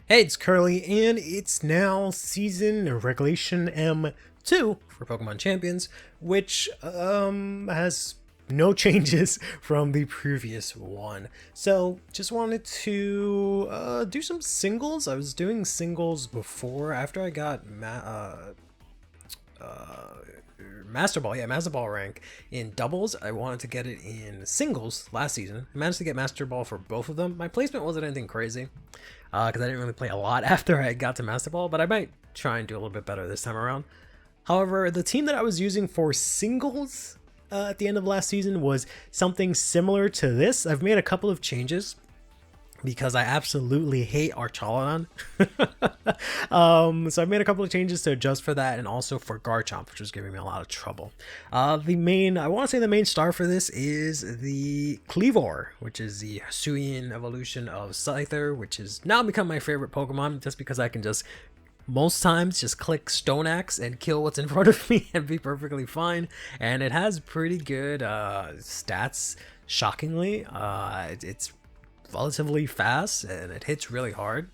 Hey, it's Curly, and it's now season regulation M2 for Pokemon Champions, which has no changes from the previous one. So, just wanted to do some singles. I was doing singles before, after I got Master Ball, yeah, Master Ball rank in doubles. I wanted to get it in singles last season. I managed to get Master Ball for both of them. My placement wasn't anything crazy because I didn't really play a lot after I got to Master Ball, but I might try and do a little bit better this time around. However, the team that I was using for singles at the end of last season was something similar to this. I've made a couple of changes because I absolutely hate Archaludon. So I made a couple of changes to adjust for that, and also for Garchomp, which was giving me a lot of trouble. I want to say the main star for this is the Klevor, which is the Hisuian evolution of Scyther, which has now become my favorite Pokemon, just because I can just most times just click Stone Axe and kill what's in front of me and be perfectly fine. And it has pretty good stats, shockingly. It's relatively fast and it hits really hard.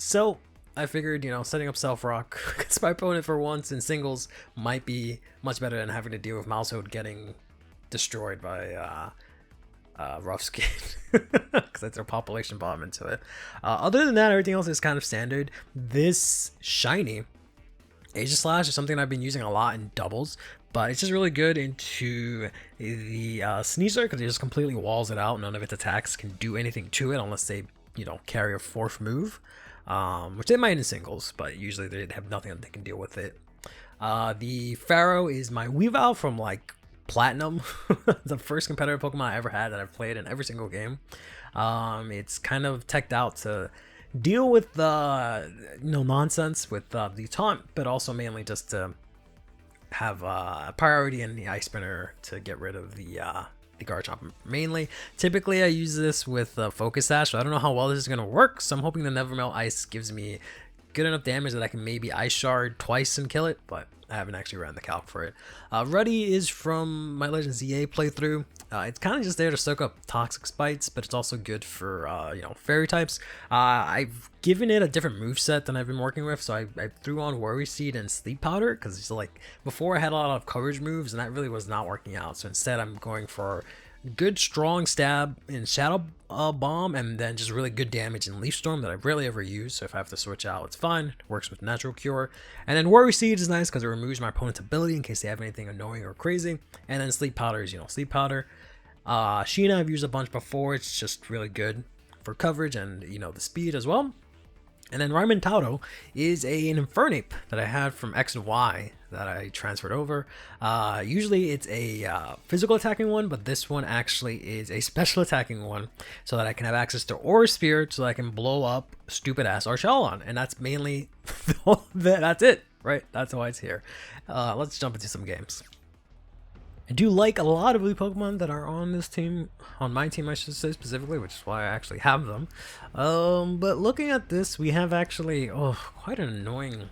So I figured, setting up Self Rock against my opponent for once in singles might be much better than having to deal with Mousehold getting destroyed by Rough Skin, because that's their population bomb into it. Other than that, everything else is kind of standard. This shiny Aegislash is something I've been using a lot in doubles, but it's just really good into the Sneasler because it just completely walls it out. None of its attacks can do anything to it unless they, carry a fourth move, which they might in singles, but usually they have nothing that they can deal with it. The Pharaoh is my Weavile from like Platinum, the first competitive Pokemon I ever had that I've played in every single game. It's kind of teched out to deal with the nonsense with the taunt, but also mainly just to have priority in the Ice Spinner to get rid of the Garchomp mainly. Typically I use this with Focus Sash, so I don't know how well this is going to work, so I'm hoping the Never Melt Ice gives me good enough damage that I can maybe Ice Shard twice and kill it, but I haven't actually ran the calc for it. Ruddy is from my Legend ZA playthrough. It's kind of just there to soak up Toxic Spites, but it's also good for, Fairy types. I've given it a different moveset than I've been working with, so I threw on Worry Seed and Sleep Powder, because it's like, before I had a lot of coverage moves, and that really was not working out. So instead I'm going for good strong stab in Shadow Bomb, and then just really good damage in Leaf Storm that I rarely ever use, so if I have to switch out, it's fine. It works with Natural Cure. And then Worry Seed is nice because it removes my opponent's ability in case they have anything annoying or crazy. And then Sleep Powder is, Sleep Powder. Sheena I've used a bunch before, it's just really good for coverage and, the speed as well. And then Raimentaudo is an Infernape that I had from X and Y that I transferred over. Usually it's a physical attacking one, but this one actually is a special attacking one, so that I can have access to Aura Spear, so that I can blow up stupid ass Archalon. And that's mainly, that's it, right? That's why it's here. Let's jump into some games. I do like a lot of the Pokemon that are on this team, on my team I should say specifically, which is why I actually have them. But looking at this, we have actually, quite an annoying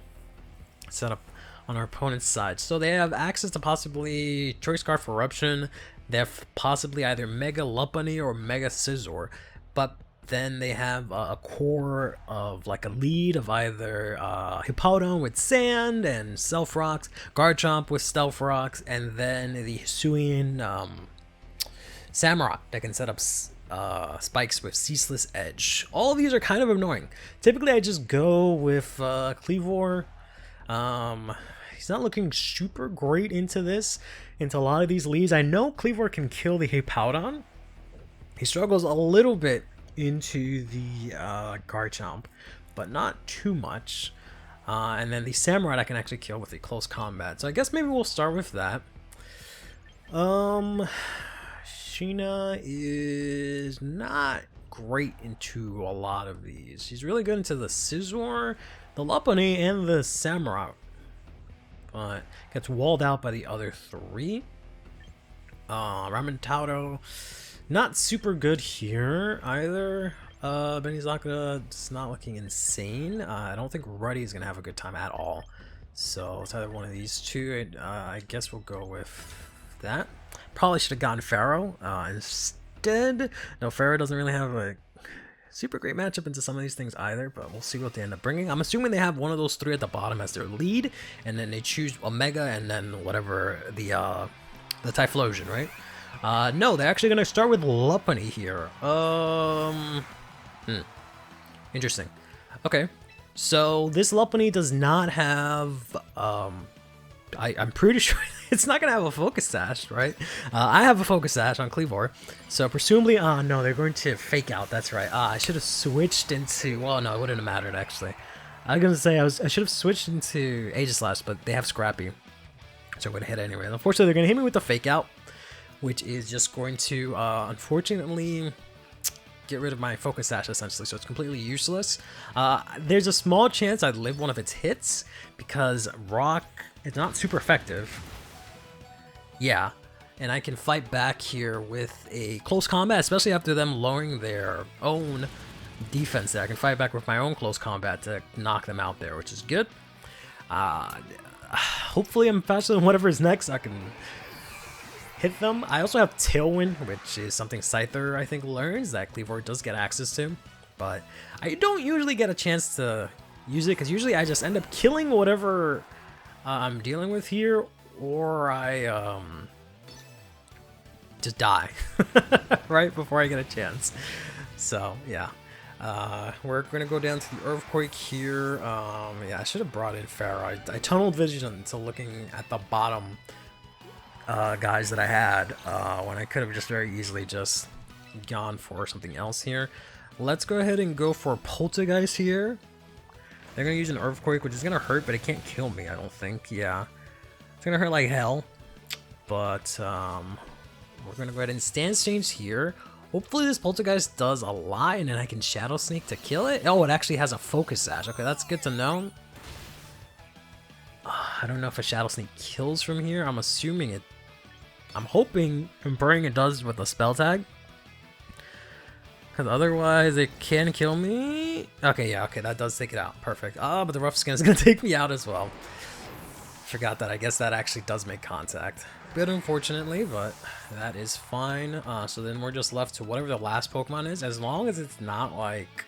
setup on our opponent's side. So they have access to possibly Choice Scarf for Eruption, they have possibly either Mega Lopunny or Mega Scizor, but then they have a core of like a lead of either Hippowdon with Sand and Stealth Rocks, Garchomp with Stealth Rocks, and then the Hisuian Samurott that can set up spikes with Ceaseless Edge. All of these are kind of annoying. Typically I just go with Klevor. He's not looking super great into a lot of these leads. I know Klevor can kill the Hippowdon. He struggles a little bit into the Garchomp, but not too much. And then the Samurott I can actually kill with a close combat. So I guess maybe we'll start with that. Sheena is not great into a lot of these. She's really good into the Scizor, the Lopunny, and the Samurott, but gets walled out by the other three. Raimentaudo, not super good here either. Benizaka not looking insane. I don't think Ruddy is gonna have a good time at all. So it's either one of these two. I guess we'll go with that. Probably should have gotten Pharaoh instead. No, Pharaoh doesn't really have a super great matchup into some of these things either, but we'll see what they end up bringing. I'm assuming they have one of those three at the bottom as their lead, and then they choose Omega and then whatever the Typhlosion, right? No, they're actually gonna start with Lopunny here. Interesting. Okay, so this Lopunny does not have I'm pretty sure it's not gonna have a Focus Sash, right? I have a Focus Sash on Klevor, so presumably, no, they're going to Fake Out. That's right. I should have switched into. Well, no, it wouldn't have mattered actually. I was gonna say I should have switched into Aegislash, but they have Scrappy, so I'm gonna hit anyway. And unfortunately, they're gonna hit me with the Fake Out, which is just going to unfortunately get rid of my Focus Sash essentially, so it's completely useless. There's a small chance I'd live one of its hits because Rock is not super effective. Yeah, and I can fight back here with a close combat, especially after them lowering their own defense there. I can fight back with my own close combat to knock them out there, which is good. Hopefully I'm faster than whatever's next. I can hit them. I also have Tailwind, which is something Scyther, I think, learns that Klevor does get access to. But I don't usually get a chance to use it, because usually I just end up killing whatever I'm dealing with here, or I just die right before I get a chance. So yeah, we're gonna go down to the Earthquake here. Yeah, I should have brought in Pharaoh. I tunneled vision into looking at the bottom guys that I had when I could have just very easily just gone for something else here. Let's go ahead and go for Poltergeist here. They're gonna use an Earthquake, which is gonna hurt, but it can't kill me, I don't think. Yeah, it's gonna hurt like hell, but we're gonna go ahead and Stance Change here. Hopefully this Poltergeist does a lot, and then I can Shadow Sneak to kill it. Oh, it actually has a Focus Sash. Okay, that's good to know. I don't know if a Shadow Sneak kills from here. I'm assuming it. I'm hoping and praying it does with a Spell Tag, because otherwise it can kill me. Okay, yeah, okay, that does take it out. Perfect. But the Rough Skin is going to take me out as well. Forgot that. I guess that actually does make contact. Bit unfortunately, but that is fine. So then we're just left to whatever the last Pokemon is, as long as it's not like...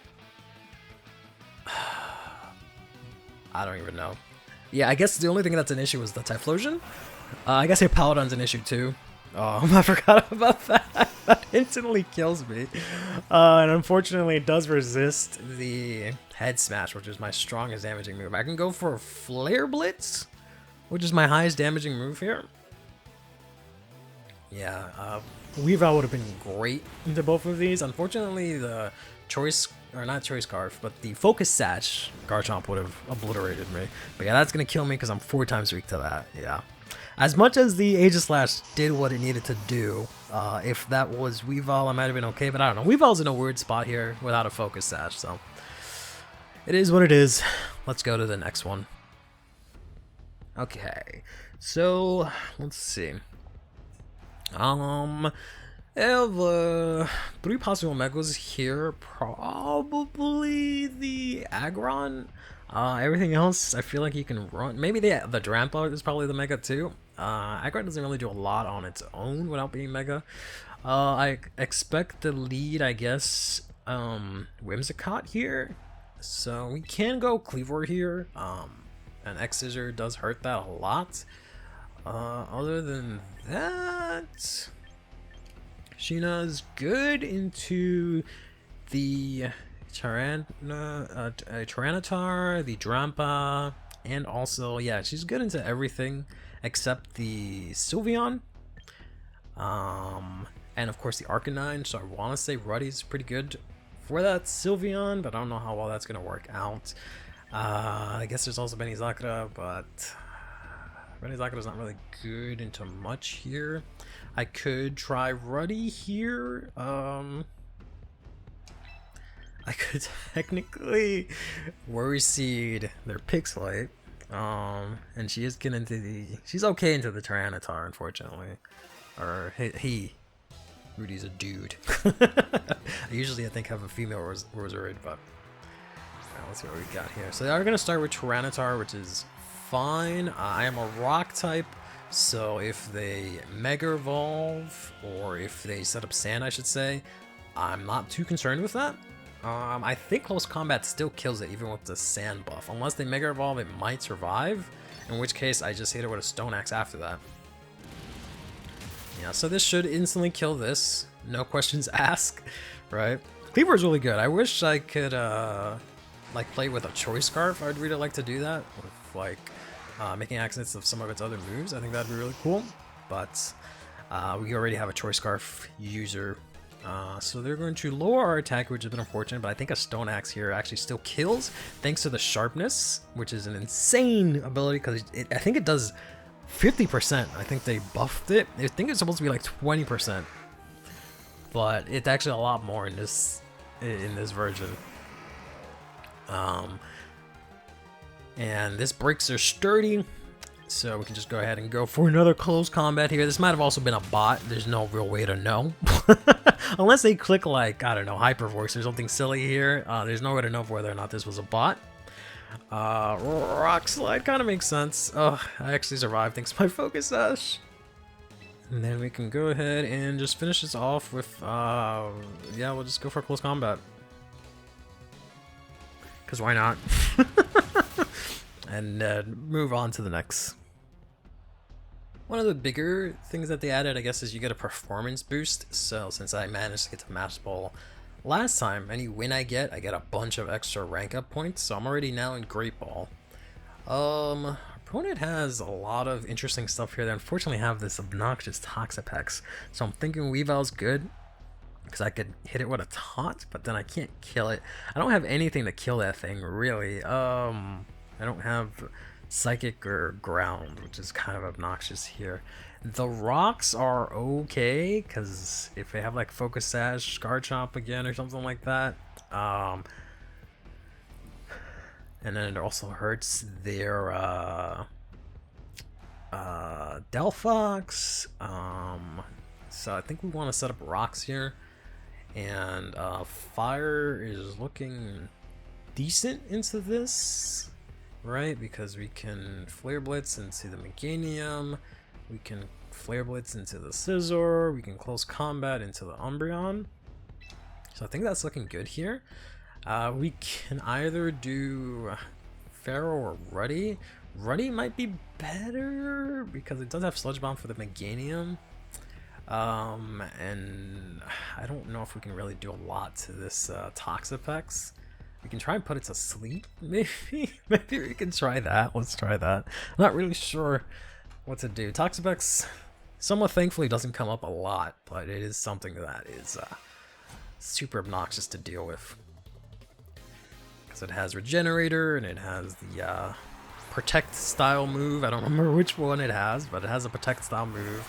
I don't even know. Yeah, I guess the only thing that's an issue is the Typhlosion. I guess a Paladin's an issue too. Oh, I forgot about that. That instantly kills me. And unfortunately, it does resist the Head Smash, which is my strongest damaging move. I can go for Flare Blitz, which is my highest damaging move here. Yeah, Weavile would have been great into both of these. Unfortunately, the Choice, or not Choice Scarf, but the Focus Sash Garchomp would have obliterated me. But yeah, that's going to kill me because I'm 4 times weak to that. Yeah. As much as the Aegislash did what it needed to do, if that was Weavile, I might have been okay, but I don't know. Weavile's in a weird spot here without a Focus Sash, so it is what it is. Let's go to the next one. Okay, so let's see. I have 3 possible Megas here. Probably the Aggron. Everything else, I feel like you can run. Maybe the Drampa is probably the Mega too. Aggron doesn't really do a lot on its own without being Mega. I expect the lead, I guess, Whimsicott here. So we can go Klevor here. And X-Scissor does hurt that a lot. Other than that, Sheena's good into the Tyranitar, the Drampa, and also, yeah, she's good into everything except the Sylveon. And of course the Arcanine, so I want to say Ruddy's pretty good for that Sylveon, but I don't know how well that's going to work out. I guess there's also Benny Zakura, but Benny Zakura's not really good into much here. I could try Ruddy here. I could technically Worry Seed their Pixelite. And she is getting into the... She's okay into the Tyranitar, unfortunately. Or Rudy's a dude. I think have a female Roserade, but... let's see what we got here. So they are going to start with Tyranitar, which is fine. I am a rock type, so if they Mega Evolve, or if they set up Sand, I should say, I'm not too concerned with that. I think close combat still kills it even with the sand buff. Unless they Mega Evolve, it might survive. In which case, I just hit it with a Stone Axe after that. Yeah, so this should instantly kill this. No questions asked, right? Klevor is really good. I wish I could, like, play with a Choice Scarf. I'd really like to do that. With, like, making accents of some of its other moves. I think that'd be really cool. But we already have a Choice Scarf user. So they're going to lower our attack, which has been unfortunate, but I think a Stone Axe here actually still kills thanks to the sharpness, which is an insane ability because I think it does 50%. I think they buffed it. I think it's supposed to be like 20%, but it's actually a lot more in this version. And this breaks are sturdy. So we can just go ahead and go for another close combat here. This might have also been a bot. There's no real way to know. Unless they click like, I don't know, Hyper Voice or something silly here. There's no way to know whether or not this was a bot. Rock Slide kind of makes sense. Oh, I actually survived thanks to my Focus Sash. And then we can go ahead and just finish this off with, yeah, we'll just go for close combat. Because why not? And move on to the next. One of the bigger things that they added, I guess, is you get a performance boost. So since I managed to get to Master Ball last time, any win I get a bunch of extra rank up points. So I'm already now in Great Ball. Opponent has a lot of interesting stuff here that unfortunately have this obnoxious Toxapex. So I'm thinking Weavile's good because I could hit it with a taunt, but then I can't kill it. I don't have anything to kill that thing, really. I don't have Psychic or Ground, which is kind of obnoxious here. The rocks are okay, because if they have like Focus Sash, Scar Chomp again, or something like that. And then it also hurts their Delphox. So I think we want to set up rocks here. And fire is looking decent into this. Right, because we can Flare Blitz into the Meganium, we can Flare Blitz into the Scizor, we can Close Combat into the Umbreon. So I think that's looking good here. We can either do Pharaoh or Ruddy. Ruddy might be better because it does have Sludge Bomb for the Meganium. And I don't know if we can really do a lot to this Toxapex. We can try and put it to sleep, maybe. Maybe we can try that. Let's try that. I'm not really sure what to do. Toxapex, somewhat thankfully, doesn't come up a lot, but it is something that is super obnoxious to deal with. Because it has Regenerator, and it has the Protect style move. I don't remember which one it has, but it has a Protect style move.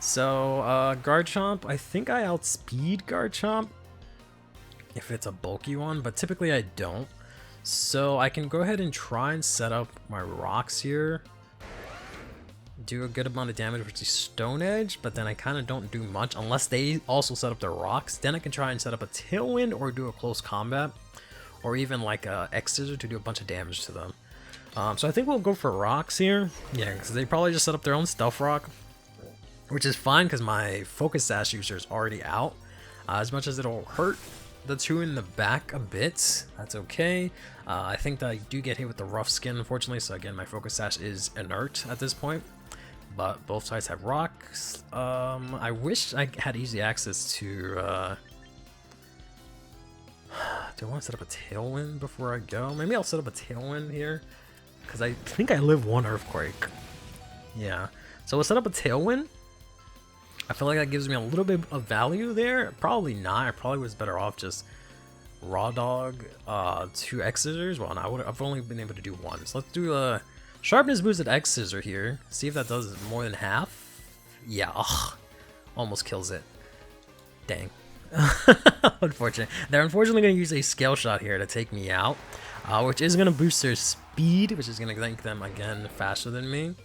So, Garchomp, I think I outspeed Garchomp if it's a bulky one, but typically I don't. So I can go ahead and try and set up my rocks here. Do a good amount of damage with the Stone Edge, but then I kind of don't do much unless they also set up their rocks. Then I can try and set up a Tailwind or do a close combat, or even like a X-Scissor to do a bunch of damage to them. So I think we'll go for rocks here. Yeah, because they probably just set up their own Stealth Rock, which is fine because my Focus Sash user is already out. As much as it'll hurt the two in the back a bit, that's okay. I think that I do get hit with the rough skin, unfortunately, so again, my Focus Sash is inert at this point. But both sides have rocks. I wish I had easy access to... do I want to set up a Tailwind before I go? Maybe I'll set up a Tailwind here, because I think I live one Earthquake. Yeah, so we'll set up a Tailwind. I feel like that gives me a little bit of value there. Probably not. I probably was better off just Raw Dog 2 X-Scissors. Well, no, I've only been able to do one. So let's do a Sharpness boosted X-Scissor here. See if that does more than half. Yeah, ugh, almost kills it. Dang. Unfortunate. They're unfortunately going to use a Scale Shot here to take me out, which is going to boost their speed, which is going to make them, again, faster than me.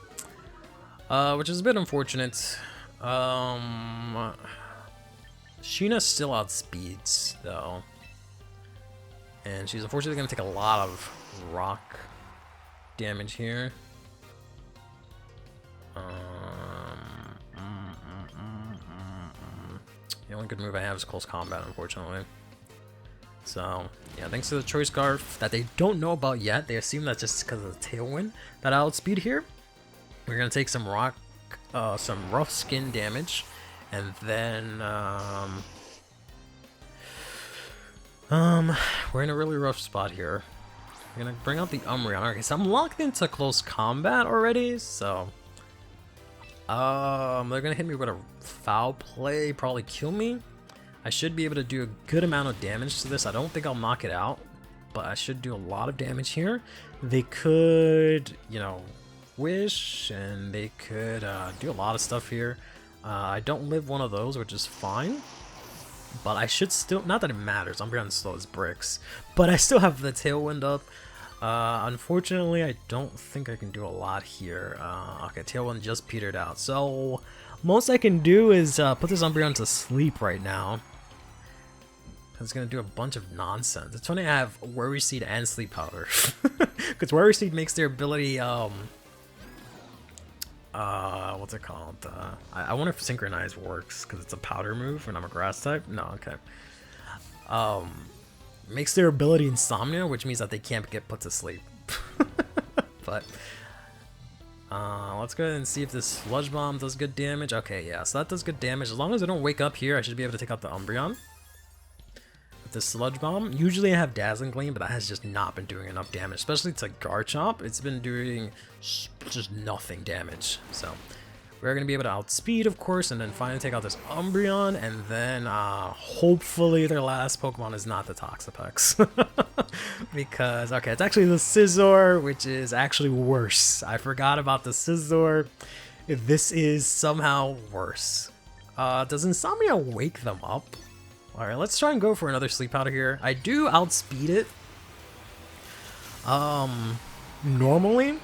Which is a bit unfortunate. Sheena still outspeeds though, and she's unfortunately going to take a lot of rock damage here. The only good move I have is close combat, unfortunately. So yeah, thanks to the choice scarf that they don't know about yet. They assume that's just because of the tailwind that I outspeed here. We're gonna take some rough skin damage, and then we're in a really rough spot here. We're gonna bring out the Umbreon. Okay, so I'm locked into close combat already, so they're gonna hit me with a foul play, probably kill me. I should be able to do a good amount of damage to this. I don't think I'll knock it out, but I should do a lot of damage here. They could, you know, wish, and they could do a lot of stuff here. I don't live one of those, which is fine. But I should still, not that it matters, Umbreon's slow as bricks, but I still have the Tailwind up. Unfortunately, I don't think I can do a lot here. Okay, Tailwind just petered out. So, most I can do is put this Umbreon to sleep right now. It's going to do a bunch of nonsense. It's funny I have Worry Seed and Sleep Powder. Because Worry Seed makes their ability, what's it called? I wonder if Synchronize works, because it's a powder move and I'm a grass type. No, okay. Makes their ability Insomnia, which means that they can't get put to sleep. But let's go ahead and see if this Sludge Bomb does good damage. Okay, yeah, so that does good damage. As long as I don't wake up here, I should be able to take out the Umbreon. With this Sludge Bomb, usually I have Dazzling Gleam, but that has just not been doing enough damage, especially to Garchomp. It's been doing just nothing damage. So we're going to be able to outspeed, of course, and then finally take out this Umbreon, and then hopefully their last Pokemon is not the Toxapex. Because, okay, it's actually the Scizor, which is actually worse. I forgot about the Scizor. This is somehow worse. Does Insomnia wake them up? Alright, let's try and go for another Sleep Powder here. I do outspeed it. Normally,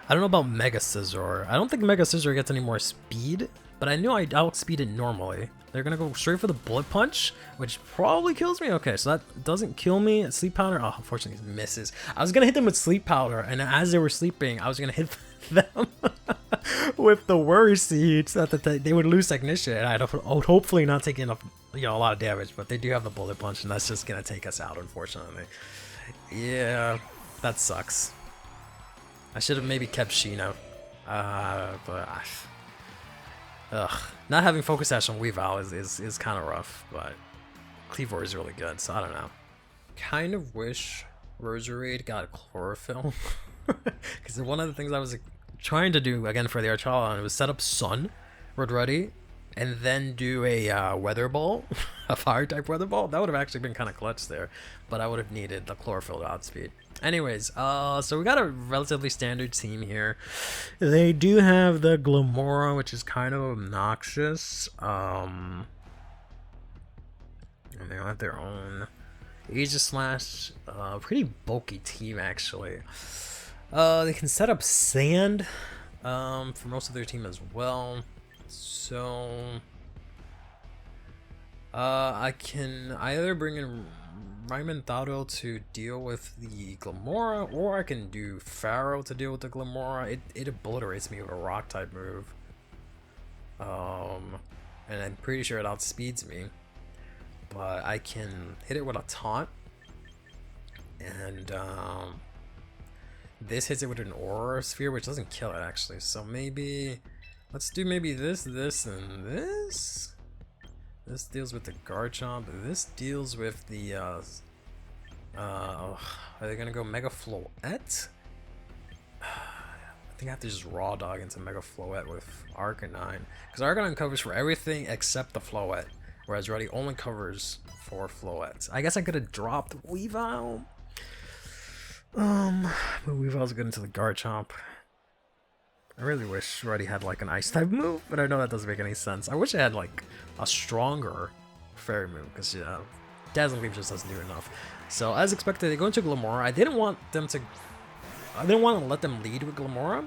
I don't know about Mega Scizor. I don't think Mega Scizor gets any more speed, but I knew I'd outspeed it normally. They're gonna go straight for the Bullet Punch, which probably kills me. Okay, so that doesn't kill me. Sleep Powder, oh, unfortunately it misses. I was gonna hit them with Sleep Powder, and as they were sleeping, I was gonna hit them with the Worry Seeds so that they would lose Technician, and I would hopefully not take enough, you know, a lot of damage, but they do have the Bullet Punch, and that's just gonna take us out, unfortunately. Yeah, that sucks. I should have maybe kept Sheena, but not having Focus Sash on Weavile is kind of rough, but Klevor is really good, so I don't know. Kind of wish Roserade got Chlorophyll, because one of the things I was trying to do again for the Archalon was set up Sun, Ready, and then do a Weather Ball, a Fire type Weather Ball. That would have actually been kind of clutch there, but I would have needed the Chlorophyll to outspeed. Anyways, so we got a relatively standard team here. They do have the Glamora, which is kind of obnoxious. And they have their own Aegislash, pretty bulky team actually. They can set up Sand for most of their team as well. So I can either bring in Raimenthado to deal with the Glamora, or I can do Pharaoh to deal with the Glamora. It obliterates me with a rock type move. And I'm pretty sure it outspeeds me. But I can hit it with a taunt. And this hits it with an Aura Sphere, which doesn't kill it actually. So maybe let's do maybe this, and this. This deals with the Garchomp. This deals with the, are they gonna go Mega Floette? I think I have to just Raw Dog into Mega Floette with Arcanine. Because Arcanine covers for everything except the Floette. Whereas Reddy only covers for Floette. I guess I could have dropped Weavile. But Weavile's good into the Garchomp. I really wish Reddy had like an ice type move, but I know that doesn't make any sense. I wish I had like a stronger fairy move, because yeah, Dazzling Gleam just doesn't do enough. So as expected, they go into Glamora. I didn't want to let them lead with Glamora,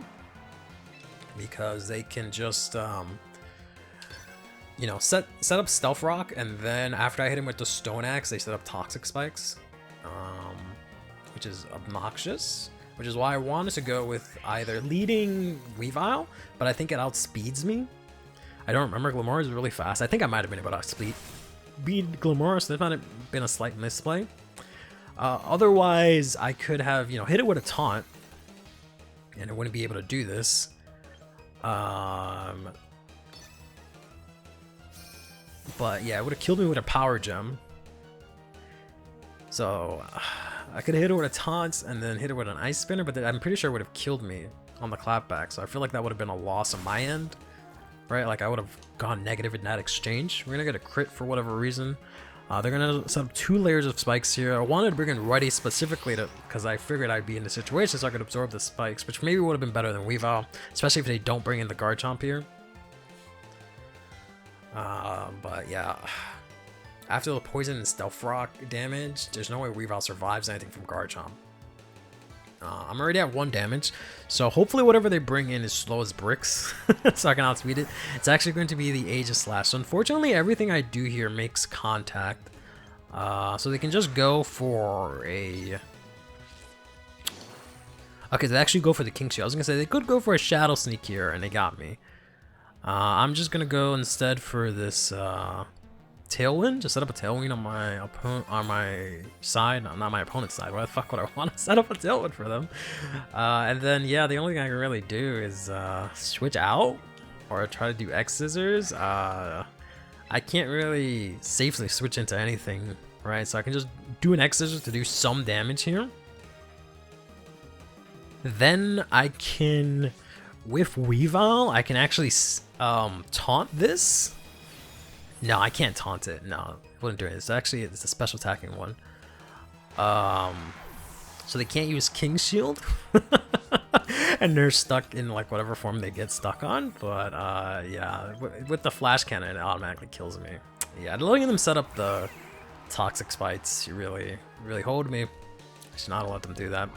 because they can just you know, set up Stealth Rock, and then after I hit him with the Stone Axe, they set up Toxic Spikes, which is obnoxious. Which is why I wanted to go with either leading Weavile, but I think it outspeeds me. I don't remember. Glamora is really fast. I think I might have been able to outspeed beat Glamorous. There might have been a slight misplay. Otherwise, I could have, hit it with a taunt, and it wouldn't be able to do this. But yeah, it would have killed me with a power gem. So I could have hit it with a taunt and then hit it with an ice spinner, but I'm pretty sure it would have killed me on the clapback. So I feel like that would have been a loss on my end, right? Like I would have gone negative in that exchange. We're gonna get a crit for whatever reason. They're gonna set up 2 layers of spikes here. I wanted to bring in Ruddy specifically because I figured I'd be in the situation so I could absorb the spikes, which maybe would have been better than Weavile, especially if they don't bring in the Garchomp here. But yeah, after the poison and Stealth Rock damage, there's no way Weavile survives anything from Garchomp. I'm already at 1 damage, so hopefully whatever they bring in is slow as bricks, so I can outspeed it. It's actually going to be the Aegis Slash. So unfortunately, everything I do here makes contact, so they can just go for a... Okay, they actually go for the King Shield. I was gonna say they could go for a Shadow Sneak here, and they got me. I'm just gonna go instead for this Tailwind. Just set up a Tailwind on my side, not my opponent's side. Why the fuck would I want to set up a Tailwind for them? And then yeah, the only thing I can really do is switch out or try to do X Scissors. I can't really safely switch into anything, right? So I can just do an X Scissors to do some damage here. Then I can, with Weavile, I can actually taunt this. No, I can't taunt it. No, it wouldn't do it. It's actually, it's a special attacking one. So they can't use King Shield. And they're stuck in like whatever form they get stuck on. But yeah, with the Flash Cannon, it automatically kills me. Yeah, letting them set up the Toxic Spites really hold me. I should not have let them do that.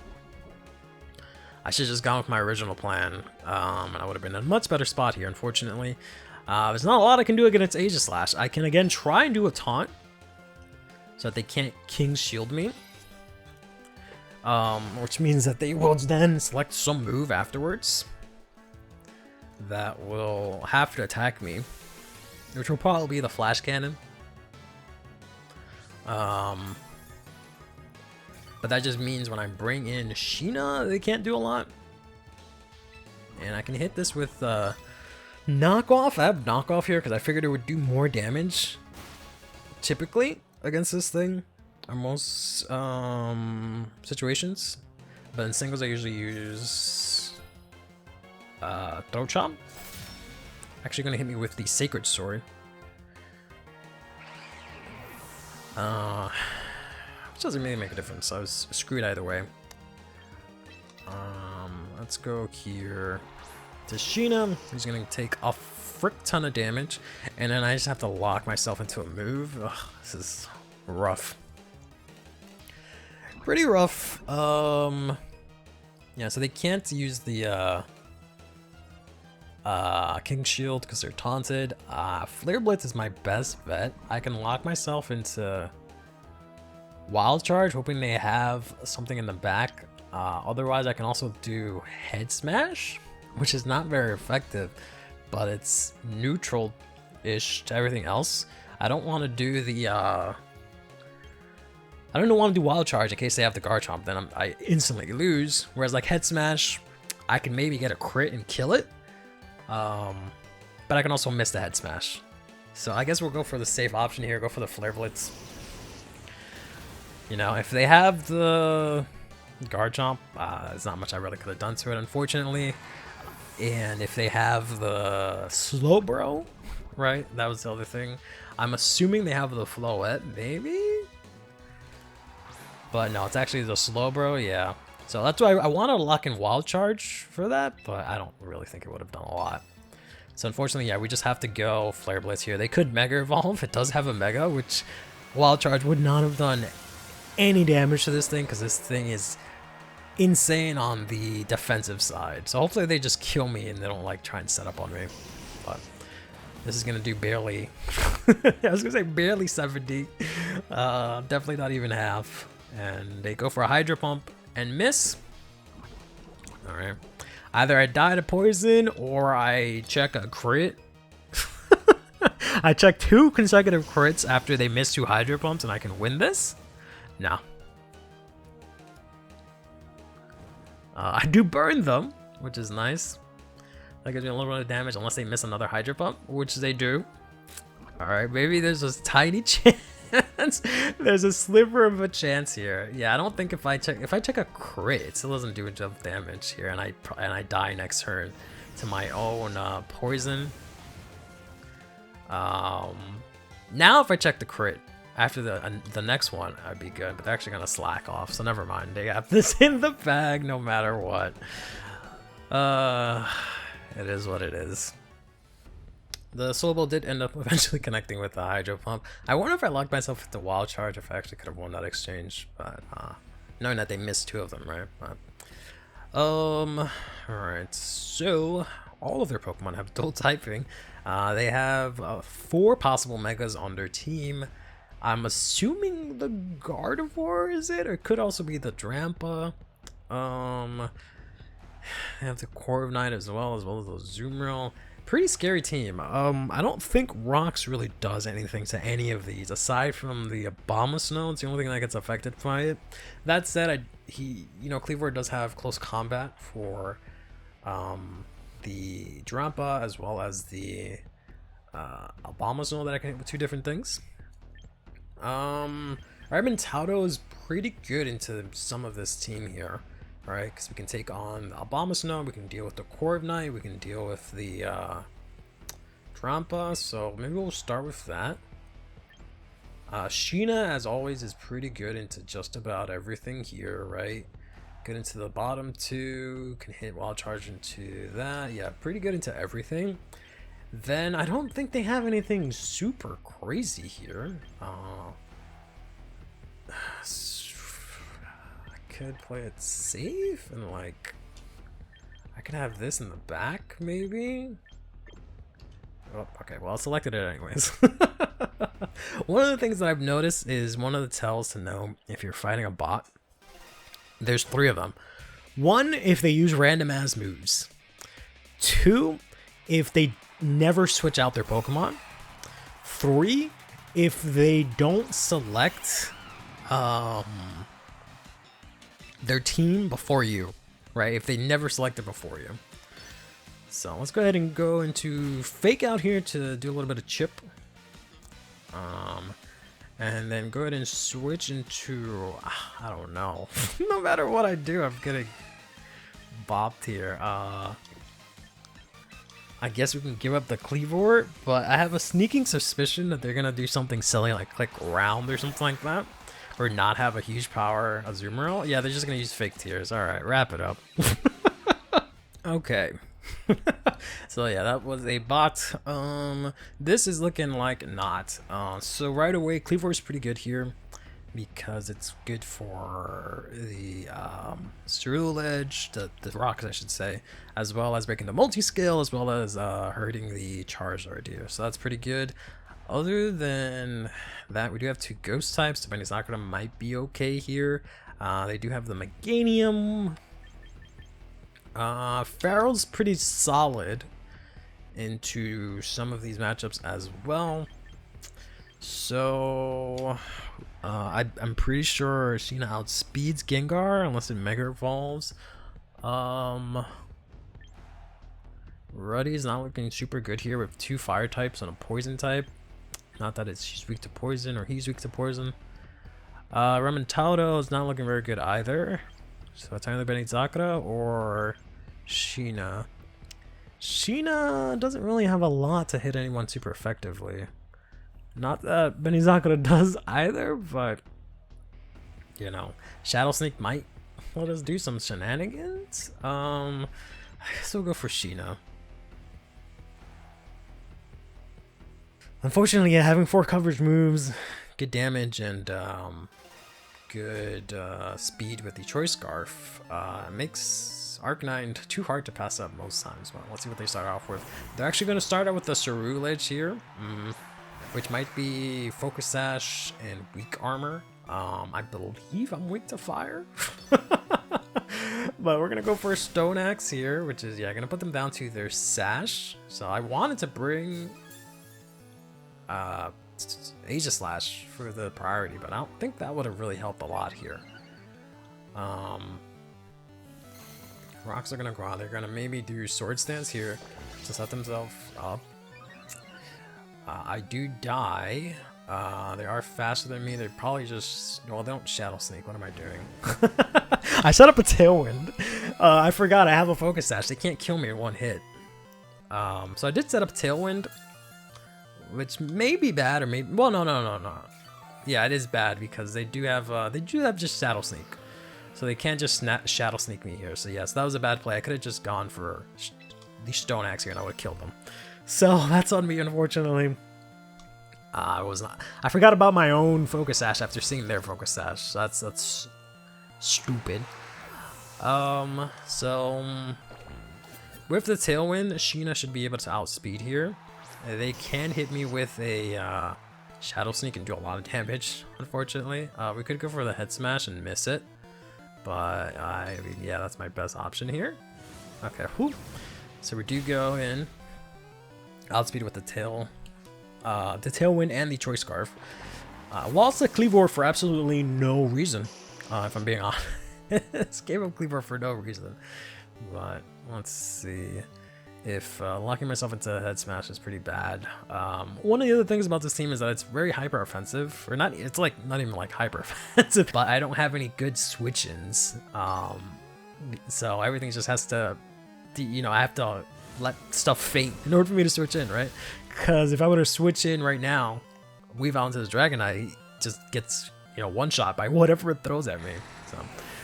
I should have just gone with my original plan, and I would have been in a much better spot here, unfortunately. There's not a lot I can do against Aegis Slash. I can again try and do a taunt so that they can't King Shield me. Which means that they will then select some move afterwards that will have to attack me, which will probably be the Flash Cannon. But that just means when I bring in Sheena, they can't do a lot. And I can hit this with Knockoff. I have Knockoff here because I figured it would do more damage typically against this thing in most situations. But in singles, I usually use Throat Chomp. Actually going to hit me with the Sacred Sword. Which doesn't really make a difference. I was screwed either way. Let's go here to Sheena. He's gonna take a frick ton of damage, and then I just have to lock myself into a move. Ugh, this is rough. Pretty rough. Yeah, so they can't use the King Shield because they're taunted. Flare Blitz is my best bet. I can lock myself into Wild Charge, hoping they have something in the back. Otherwise, I can also do Head Smash, which is not very effective, but it's neutral-ish to everything else. I don't want to do the I don't want to do Wild Charge in case they have the Garchomp, then I instantly lose. Whereas like Head Smash, I can maybe get a crit and kill it, but I can also miss the Head Smash. So I guess we'll go for the safe option here, go for the Flare Blitz. You know, if they have the Garchomp, there's not much I really could have done to it, unfortunately. And if they have the Slowbro, right? That was the other thing. I'm assuming they have the Floette, maybe? But no, it's actually the Slowbro, yeah. So that's why I wanted to lock in Wild Charge for that, but I don't really think it would have done a lot. So unfortunately, yeah, we just have to go Flare Blitz here. They could Mega Evolve. It does have a Mega, which Wild Charge would not have done any damage to this thing because this thing is insane on the defensive side. So hopefully they just kill me and they don't like try and set up on me. But this is gonna do barely I was gonna say barely 70. Definitely not even half. And they go for a Hydro Pump and miss. Alright. Either I die to poison or I check a crit. I check 2 consecutive crits after they miss 2 Hydro Pumps and I can win this? No. I do burn them, which is nice. That gives me a little bit of damage unless they miss another Hydro Pump, which they do. Alright, maybe there's a tiny chance. There's a sliver of a chance here. Yeah, I don't think if I check a crit, it still doesn't do enough damage here, and I die next turn to my own poison. Now if I check the crit after the next one, I'd be good, but they're actually gonna slack off, so never mind. They have this in the bag no matter what. It is what it is. The Soul Ball did end up eventually connecting with the Hydro Pump. I wonder if I locked myself with the Wild Charge, if I actually could have won that exchange, but knowing that they missed 2 of them, right? But, alright, so all of their Pokemon have dual typing. They have 4 possible Megas on their team. I'm assuming the Gardevoir is it, or it could also be the Drampa. They have the Corviknight as well as the Azumarill. Pretty scary team. I don't think Rocks really does anything to any of these aside from the Abomasnow. It's the only thing that gets affected by it. That said, Klevor does have close combat for the Drampa as well as the Abomasnow that I can hit with 2 different things. Tauto is pretty good into some of this team here. Alright, because we can take on the Abomasnow, we can deal with the Corviknight, we can deal with the Drampa, so maybe we'll start with that. Sheena, as always, is pretty good into just about everything here, right? Good into the bottom 2, can hit Wild Charge into that, yeah, pretty good into everything. Then, I don't think they have anything super crazy here. Could play it safe and like I could have this in the back maybe. Oh, okay, well I selected it anyways. One of the things that I've noticed is one of the tells to know if you're fighting a bot, there's 3 of them. 1, if they use random ass moves. 2, if they never switch out their Pokemon. 3, if they don't select their team before you, right? If they never selected before you. So let's go ahead and go into Fake Out here to do a little bit of chip. And then go ahead and switch into, I don't know. No matter what I do, I'm getting bopped here. I guess we can give up the Klevor, but I have a sneaking suspicion that they're gonna do something silly like click round or something like that. Or not have a huge power Azumarill. Yeah, they're just gonna use fake tears. Alright, wrap it up. Okay. So yeah, that was a bot. This is looking like not. So right away, Klevor is pretty good here because it's good for the Ceruledge, the rocks I should say, as well as breaking the multi-scale, as well as hurting the Charizard here. So that's pretty good. Other than that, we do have 2 ghost types. So Benizakura might be okay here. They do have the Meganium. Farrell's pretty solid into some of these matchups as well. So I'm pretty sure Sheena outspeeds Gengar unless it Mega Evolves. Ruddy's not looking super good here with 2 fire types and a poison type. Not that she's weak to poison or he's weak to poison. Ramentaudo is not looking very good either. So it's either Benizakura or Sheena. Sheena doesn't really have a lot to hit anyone super effectively. Not that Benizakura does either, but you know, Shadow Sneak might let us do some shenanigans. I guess we'll go for Sheena. Unfortunately, yeah, having 4 coverage moves, good damage, and good speed with the Choice Scarf makes Arcanine too hard to pass up most times. Well, let's see what they start off with. They're actually going to start out with the Ceruledge here, which might be Focus Sash and Weak Armor. I believe I'm weak to fire. But we're going to go for a Stone Axe here, which is, yeah, going to put them down to their Sash. So I wanted to bring Aegis Slash for the priority, but I don't think that would have really helped a lot here. Rocks are gonna go out. They're gonna maybe do Sword Stance here to set themselves up. I do die. They are faster than me. They're probably just... Well, they don't Shadow Sneak. What am I doing? I set up a Tailwind. I forgot I have a Focus Sash. They can't kill me in one hit. So I did set up Tailwind, which may be bad or maybe... Well, no. Yeah, it is bad because they do have just Shadow Sneak. So they can't just Shadow Sneak me here. So yes, that was a bad play. I could have just gone for the Stone Axe here and I would have killed them. So that's on me, unfortunately. I forgot about my own Focus Sash after seeing their Focus Sash. That's stupid. So with the Tailwind, Sheena should be able to outspeed here. They can hit me with a Shadow Sneak and do a lot of damage, unfortunately. We could go for the Head Smash and miss it. But I mean, yeah, that's my best option here. Okay, whoop. So we do go in. Outspeed with the Tailwind and the Choice Scarf. Lost the Klevor for absolutely no reason, if I'm being honest. Gave up Klevor for no reason. But let's see. If locking myself into a Head Smash is pretty bad. One of the other things about this team is that it's very hyper offensive, or not. It's like not even like hyper offensive. But I don't have any good switch-ins, so everything just has to, you know, I have to let stuff fate in order for me to switch in, right? Because if I were to switch in right now, weave out into this Dragonite, he just gets, you know, one shot by whatever it throws at me. So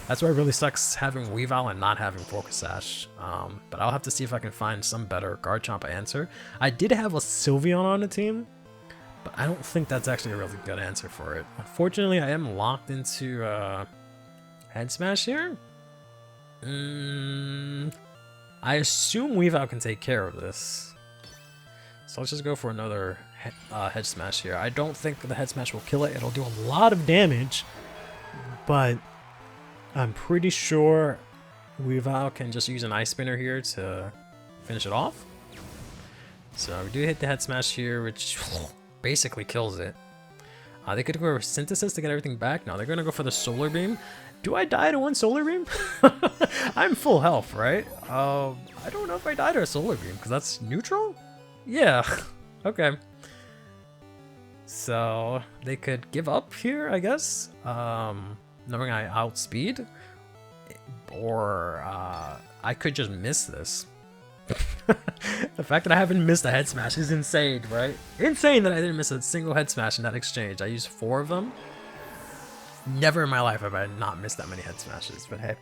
that's why it really sucks having Weavile and not having Focus Sash. But I'll have to see if I can find some better Garchomp answer. I did have a Sylveon on the team, but I don't think that's actually a really good answer for it. Unfortunately, I am locked into Head Smash here. I assume Weavile can take care of this. So let's just go for another Head Smash here. I don't think the Head Smash will kill it. It'll do a lot of damage, but I'm pretty sure Weavile can just use an Ice Spinner here to finish it off. So we do hit the Head Smash here, which basically kills it. They could go for Synthesis to get everything back. No, they're going to go for the Solar Beam. Do I die to one Solar Beam? I'm full health, right? I don't know if I die to a Solar Beam, because that's neutral? Yeah, okay. So they could give up here, I guess. Knowing I outspeed, or I could just miss this. The fact that I haven't missed a Head Smash is insane, right? Insane that I didn't miss a single Head Smash in that exchange. I used 4 of them. Never in my life have I not missed that many Head Smashes, but hey,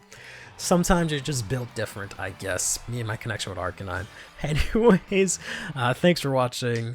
sometimes you're just built different, I guess. Me and my connection with Arcanine. Anyways, thanks for watching.